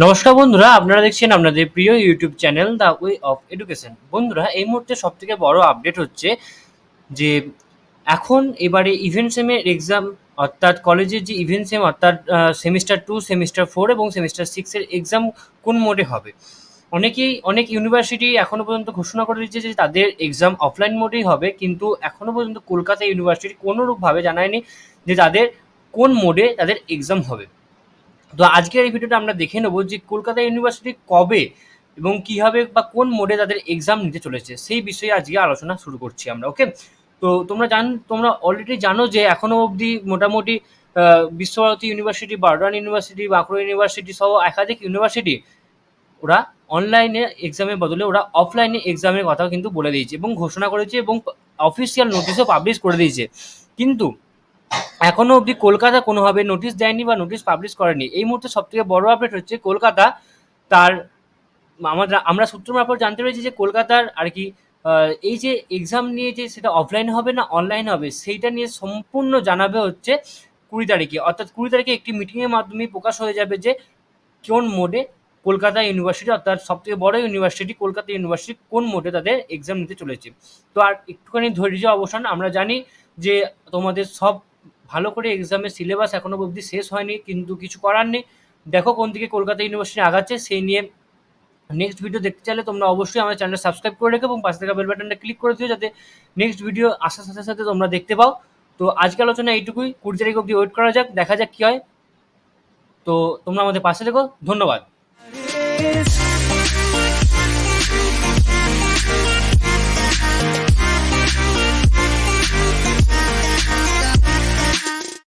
নমস্কার বন্ধুরা, আপনারা দেখছেন আপনাদের প্রিয় YouTube channel the way of education. বন্ধুরা, এই মুহূর্তে সবথেকে বড় আপডেট হচ্ছে যে এখন এবারে ইভেন্ট সেমের এক্সাম, অর্থাৎ কলেজের যে ইভেন্ট সেম অর্থাৎ সেমিস্টার 2, সেমিস্টার 4 এবং সেমিস্টার 6 এর এক্সাম কোন মোডে হবে। অনেক ইউনিভার্সিটি এখনো পর্যন্ত ঘোষণা করে দিচ্ছে যে তাদের এক্সাম অফলাইন মোডেই হবে, কিন্তু এখনো পর্যন্ত কলকাতা ইউনিভার্সিটি কোনোরূপভাবে জানায়নি যে তাদের কোন মোডে তাদের এক্সাম হবে। তো আজকের এই ভিডিওটা আমরা দেখে নেবো যে কলকাতা ইউনিভার্সিটি কবে এবং কীভাবে বা কোন মোডে তাদের এক্সাম নিতে চলেছে, সেই বিষয়ে আজকে আলোচনা শুরু করছি আমরা। ওকে, তো তোমরা অলরেডি জানো যে এখনো অবধি মোটামুটি Visvabharati university, Burdwan university, Bankura university সহ একাধিক ইউনিভার্সিটি ওরা অনলাইনে এক্সামের বদলে ওরা অফলাইনে এক্সামের কথাও কিন্তু বলে দিয়েছে এবং ঘোষণা করেছে এবং অফিসিয়াল নোটিশও পাবলিশ করে দিয়েছে। কিন্তু এখনো অবধি কলকাতা কোনোভাবে নোটিশ দেয়নি বা নোটিশ পাবলিশ করেনি। এই মুহূর্তে সবথেকে বড় আপডেট হচ্ছে কলকাতা তার আমরা সূত্র মারফত জানতে পেরেছি যে কলকাতার আর কি এই যে এক্সাম নিয়ে যে সেটা অফলাইন হবে না অনলাইন হবে সেইটা নিয়ে সম্পূর্ণ জানাবে হচ্ছে 20 তারিখে। অর্থাৎ 20 তারিখে একটি মিটিংয়ের মাধ্যমেই প্রকাশ হয়ে যাবে যে কোন মোডে কলকাতা ইউনিভার্সিটি, অর্থাৎ সবথেকে বড় ইউনিভার্সিটি কলকাতা ইউনিভার্সিটি কোন মোডে তাদের এক্সাম নিতে চলেছে। তো আর একটুখানি ধৈর্য অবসান। আমরা জানি যে তোমাদের সব ভালো করে এক্সামের সিলেবাস এখনো অবধি শেষ হয়নি, কিন্তু কিছু করার নেই। দেখো কোন দিকে কলকাতা ইউনিভার্সিটি আগাচ্ছে, সেই নিয়ে নেক্সট ভিডিও দেখতে চাইলে তোমরা অবশ্যই আমাদের চ্যানেলটা সাবস্ক্রাইব করে রেখো এবং পাশে থাকা বেল বাটনটা ক্লিক করে দিও যাতে নেক্সট ভিডিও আসার সাথে সাথে তোমরা দেখতে পাও। তো আজকে আলোচনা এইটুকুই, 20 তারিখ অবধি ওয়েট করা যাক, দেখা যাক কী হয়। তো তোমরা আমাদের পাশে থেকো, ধন্যবাদ।